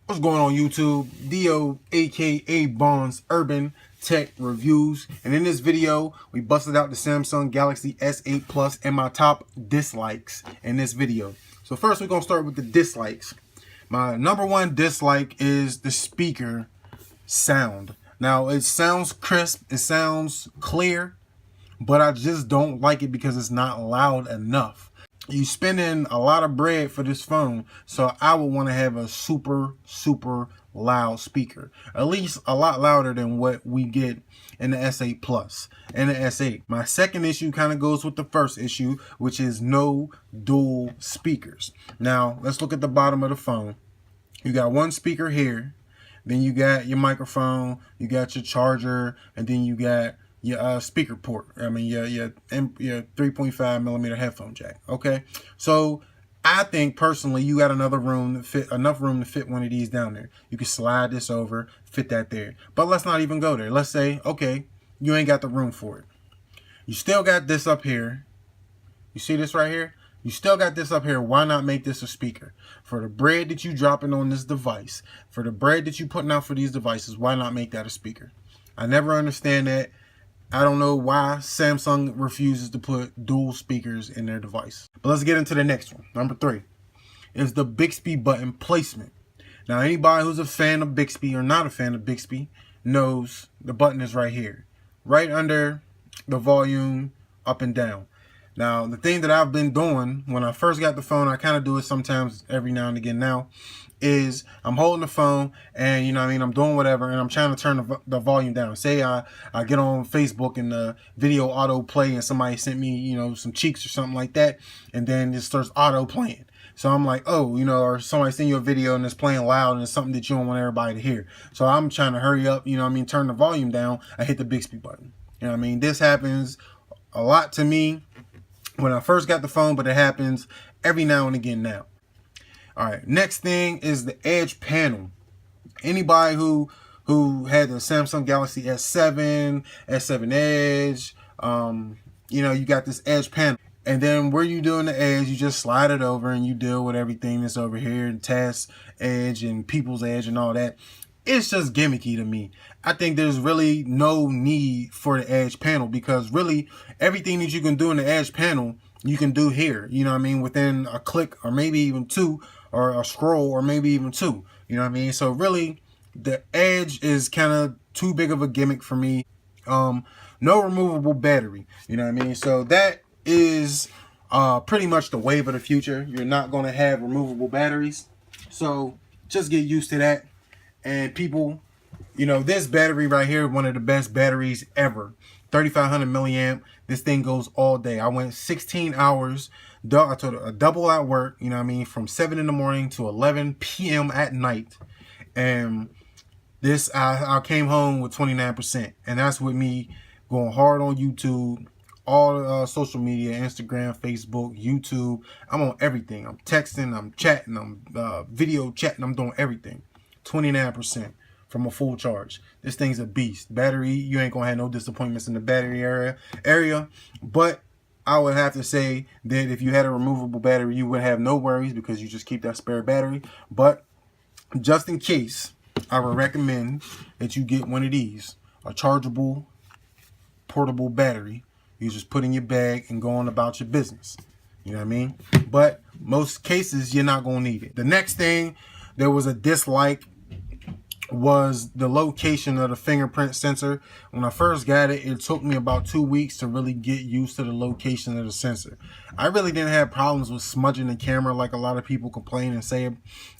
What's going on YouTube? DOAKABONDS Urban Tech Reviews. And in this video, we busted out the Samsung Galaxy S8 Plus and my top dislikes in this video. So first we're going to start with the dislikes. My number one dislike is the speaker sound. Now it sounds crisp, it sounds clear, but I just don't like it because it's not loud enough. You spending a lot of bread for this phone, so I would want to have a super loud speaker, at least a lot louder than what we get in the S8 Plus and the S8. My second issue kind of goes with the first issue, which is no dual speakers. Now let's look at the bottom of the phone. You got one speaker here, then you got your microphone, you got your charger, and then you got your speaker port. I mean your 3.5 millimeter headphone jack. Okay, so I think personally you got enough room to fit one of these down there. You can slide this over, fit that there. But let's not even go there. Let's say, okay, you ain't got the room for it. You still got this up here. You see this right here? You still got this up here. Why not make this a speaker? For the bread that you dropping on this device, for the bread that you putting out for these devices, why not make that a speaker? I never understand that. I don't know why Samsung refuses to put dual speakers in their device. But let's get into the next one. Number 3 is the Bixby button placement. Now, anybody who's a fan of Bixby or not a fan of Bixby knows the button is right here, right under the volume up and down. Now, the thing that I've been doing when I first got the phone, I kind of do it sometimes every now and again now, is I'm holding the phone and, you know what I mean, I'm doing whatever and I'm trying to turn the volume down. Say I get on Facebook and the video auto play and somebody sent me, you know, some cheeks or something like that, and then it starts auto playing. So I'm like, oh, you know, or somebody send you a video and it's playing loud and it's something that you don't want everybody to hear. So I'm trying to hurry up, you know what I mean, turn the volume down. I hit the Bixby button. You know what I mean? This happens a lot to me when I first got the phone, but it happens every now and again now. All right, next thing is the edge panel. Anybody who had the Samsung Galaxy S7, S7 Edge, you know, you got this edge panel. And then where you doing the edge, you just slide it over and you deal with everything that's over here, and test edge and people's edge and all that. It's just gimmicky to me. I think there's really no need for the edge panel, because really everything that you can do in the edge panel, you can do here, you know what I mean, within a click or maybe even two, or a scroll or maybe even two, you know what I mean? So really the edge is kind of too big of a gimmick for me. No removable battery, you know what I mean? So that is pretty much the wave of the future. You're not going to have removable batteries. So just get used to that. And people, you know, this battery right here, one of the best batteries ever. 3500 milliamp. This thing goes all day. I went 16 hours. I took a double at work, you know what I mean, from 7 in the morning to 11 p.m. at night. And this, I came home with 29%. And that's with me going hard on YouTube, all social media, Instagram, Facebook, YouTube. I'm on everything. I'm texting, I'm chatting, I'm video chatting, I'm doing everything. 29% from a full charge. This thing's a beast. Battery, you ain't gonna have no disappointments in the battery area. But I would have to say that if you had a removable battery, you would have no worries, because you just keep that spare battery. But just in case, I would recommend that you get one of these, a chargeable portable battery. You just put in your bag and go on about your business. You know what I mean? But most cases, you're not gonna need it. The next thing, there was a dislike, was the location of the fingerprint sensor. When I first got it, it took me about 2 weeks to really get used to the location of the sensor. I really didn't have problems with smudging the camera like a lot of people complain and say,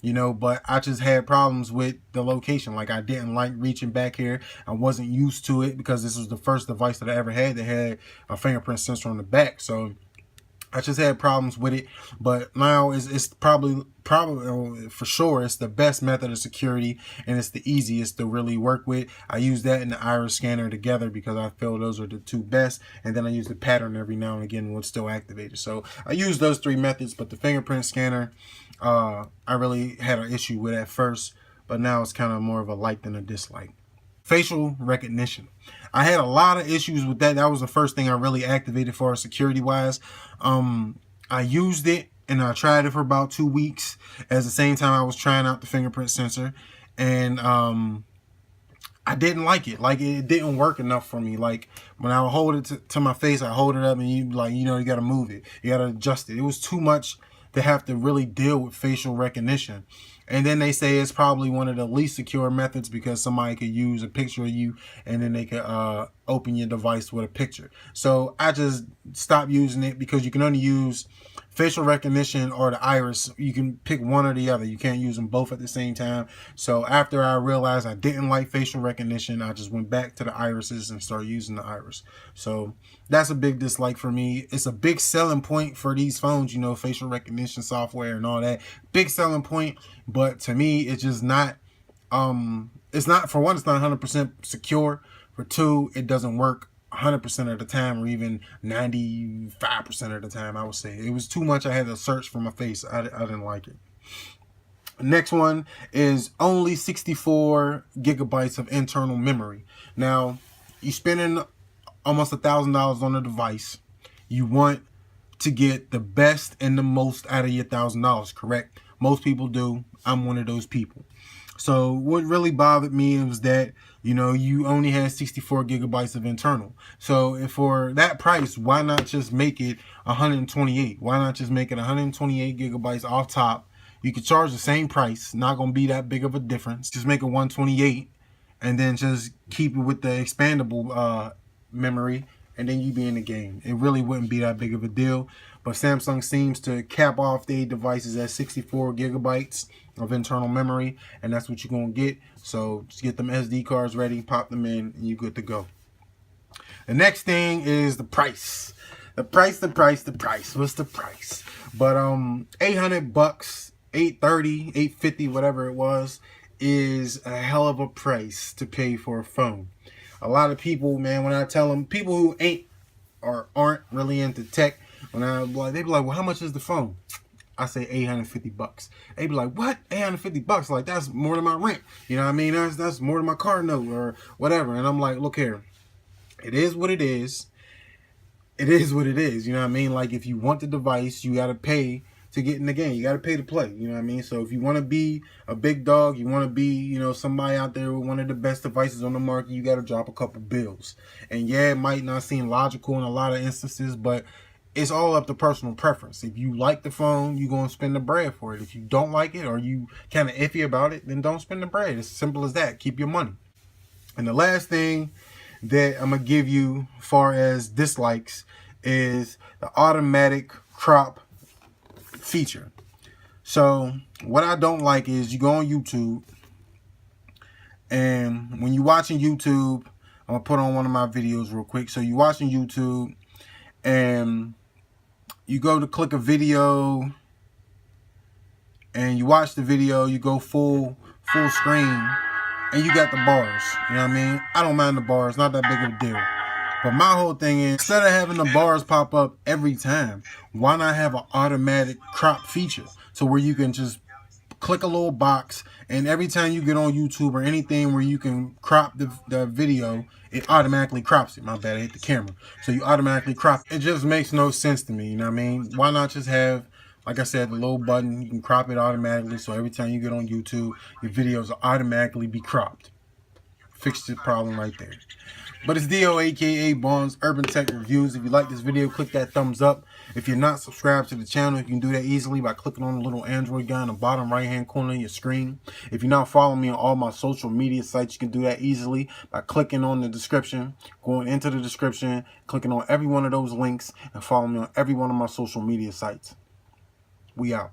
you know, but I just had problems with the location. Like, I didn't like reaching back here. I wasn't used to it because this was the first device that I ever had that had a fingerprint sensor on the back. So I just had problems with it, but now it's probably for sure it's the best method of security, and it's the easiest to really work with. I use that and the iris scanner together because I feel those are the two best, and then I use the pattern every now and again when it's still activated. So I use those 3 methods, but the fingerprint scanner, I really had an issue with at first, but now it's kind of more of a like than a dislike. Facial recognition. I had a lot of issues with that. That was the first thing I really activated for security wise. I used it and I tried it for about 2 weeks. At the same time, I was trying out the fingerprint sensor, and I didn't like it. Like, it didn't work enough for me. Like, when I would hold it to my face, I hold it up, and you got to move it. You got to adjust it. It was too much to have to really deal with facial recognition. And then they say it's probably one of the least secure methods because somebody could use a picture of you and then they could open your device with a picture. So I just stopped using it because you can only use facial recognition or the iris. You can pick one or the other. You can't use them both at the same time. So after I realized I didn't like facial recognition, I just went back to the irises and started using the iris. So that's a big dislike for me. It's a big selling point for these phones, you know, facial recognition software and all that. Big selling point. But to me, it's just not, it's not, for one, it's not 100% secure. For two, it doesn't work 100% of the time, or even 95% of the time, I would say. It was too much. I had to search for my face. I didn't like it. Next one is only 64 gigabytes of internal memory. Now, you're spending almost $1,000 on a device. You want to get the best and the most out of your $1,000, correct? Most people do. I'm one of those people. So what really bothered me was that, you know, you only had 64 gigabytes of internal. So if for that price, why not just make it 128? Why not just make it 128 gigabytes off top? You could charge the same price. Not going to be that big of a difference. Just make it 128 and then just keep it with the expandable memory, and then you be in the game. It really wouldn't be that big of a deal. But Samsung seems to cap off their devices at 64 gigabytes of internal memory, and that's what you're going to get. So just get them SD cards ready, pop them in, and you're good to go. The next thing is the price. The price. What's the price? But $800, $830, $850, whatever it was, is a hell of a price to pay for a phone. A lot of people, man, when I tell them, people who ain't or aren't really into tech, when they be like, well, how much is the phone? I say $850. They be like, what? $850? Like, that's more than my rent. You know what I mean? That's more than my car note or whatever. And I'm like, look here. It is what it is. It is what it is. You know what I mean? Like, if you want the device, you got to pay to get in the game. You got to pay to play. You know what I mean? So if you want to be a big dog, you want to be, you know, somebody out there with one of the best devices on the market, you got to drop a couple bills. And yeah, it might not seem logical in a lot of instances, but it's all up to personal preference. If you like the phone, you're going to spend the bread for it. If you don't like it or you kind of iffy about it, then don't spend the bread. It's as simple as that. Keep your money. And the last thing that I'm going to give you as far as dislikes is the automatic crop feature. So what I don't like is you go on YouTube, and when you're watching YouTube, I'm going to put on one of my videos real quick. So you're watching YouTube and you go to click a video and you watch the video, you go full screen, and you got the bars. You know what I mean? I don't mind the bars, not that big of a deal. But my whole thing is, instead of having the bars pop up every time, why not have an automatic crop feature? So where you can just click a little box, and every time you get on YouTube or anything where you can crop the video, it automatically crops it. My bad, I hit the camera. So you automatically crop it. It just makes no sense to me, you know what I mean? Why not just have, like I said, the little button, you can crop it automatically, so every time you get on YouTube, your videos will automatically be cropped. Fix the problem right there. But it's DO, aka Bonds, Urban Tech Reviews. If you like this video, click that thumbs up. If you're not subscribed to the channel, you can do that easily by clicking on the little Android guy in the bottom right hand corner of your screen. If you're not following me on all my social media sites, you can do that easily by clicking on the description, going into the description, clicking on every one of those links, and following me on every one of my social media sites. We out.